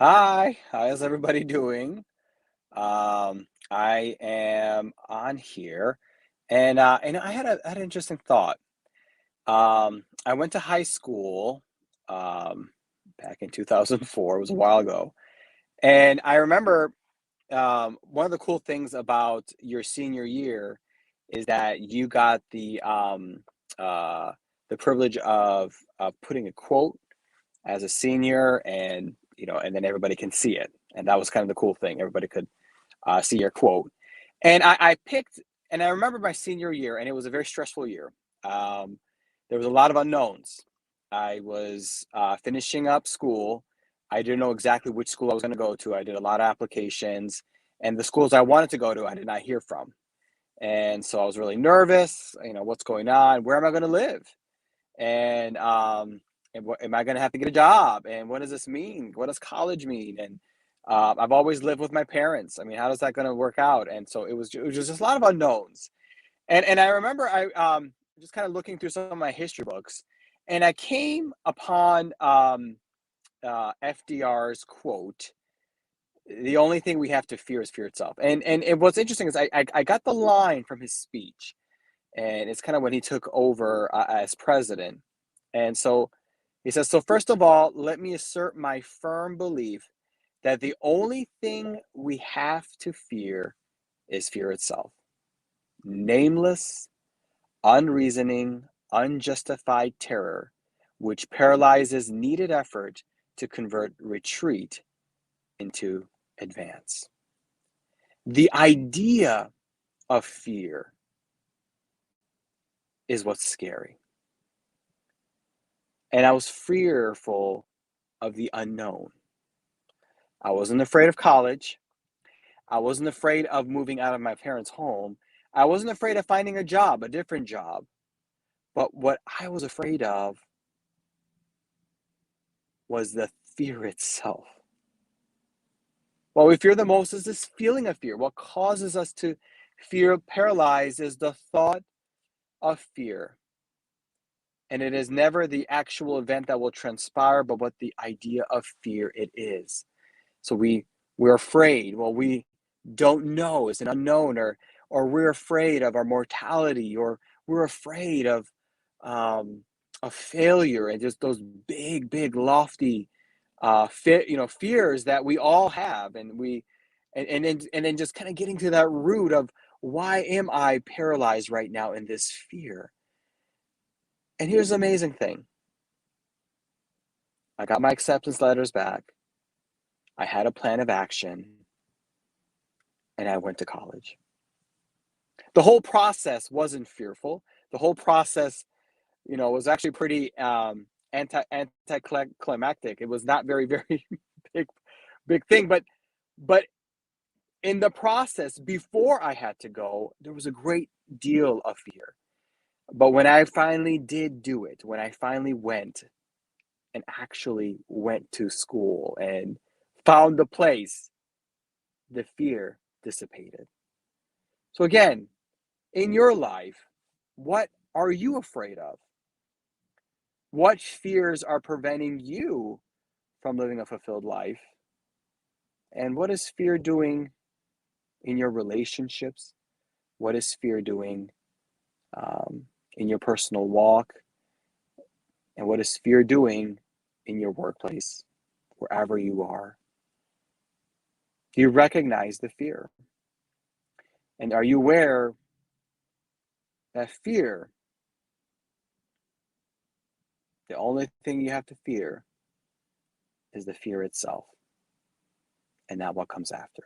Hi, how is everybody doing? I am on here, and I had an interesting thought. I went to high school um, back in 2004. It was a while ago, and I remember one of the cool things about your senior year is that you got uh, the privilege of putting a quote as a senior, and and then everybody can see it, and that was kind of the cool thing. Everybody could see your quote. And I picked, and I remember my senior year, and it was a very stressful year. Um, there was a lot of unknowns. I was finishing up school. I didn't know exactly which school I was going to go to. I did a lot of applications, and the schools I wanted to go to, I did not hear from. And so I was really nervous. What's going on? Where am I going to live? And am I going to have to get a job? And what does this mean? What does college mean? And I've always lived with my parents. I mean, how is that going to work out? And so it was just a lot of unknowns. And I remember I just kind of looking through some of my history books, and I came upon FDR's quote. The only thing we have to fear is fear itself. And what's interesting is I got the line from his speech, and it's kind of when he took over as president. And so he says, "So first of all, let me assert my firm belief that the only thing we have to fear is fear itself. Nameless, unreasoning, unjustified terror, which paralyzes needed effort to convert retreat into advance." The idea of fear is what's scary. And I was fearful of the unknown. I wasn't afraid of college. I wasn't afraid of moving out of my parents' home. I wasn't afraid of finding a job, a different job. But what I was afraid of was the fear itself. What we fear the most is this feeling of fear. What causes us to fear paralyzed is the thought of fear. And it is never the actual event that will transpire, but what the idea of fear it is. So we're afraid. Well, we don't know. It's an unknown, or we're afraid of our mortality, or we're afraid of failure, and just those big, lofty, fears that we all have, and then just kind of getting to that root of why am I paralyzed right now in this fear? And here's the amazing thing: I got my acceptance letters back. I had a plan of action, and I went to college. The whole process wasn't fearful. The whole process, was actually pretty anticlimactic. It was not very big big thing, but in the process before I had to go, there was a great deal of fear. But when I finally did do it, when I finally went and actually went to school and found the place, the fear dissipated. So again, in your life, what are you afraid of? What fears are preventing you from living a fulfilled life? And what is fear doing in your relationships? What is fear doing in your personal walk? And what is fear doing in your workplace, wherever you are? Do you recognize the fear? And are you aware that fear, the only thing you have to fear is the fear itself, and not what comes after?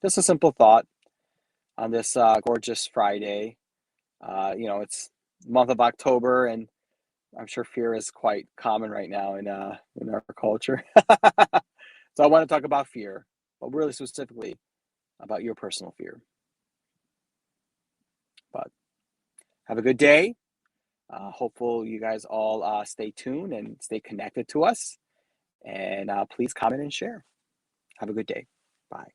Just a simple thought on this gorgeous Friday. It's the month of October, and I'm sure fear is quite common right now in our culture. So I want to talk about fear, but really specifically about your personal fear. But have a good day. Hopeful you guys all stay tuned and stay connected to us. And please comment and share. Have a good day. Bye.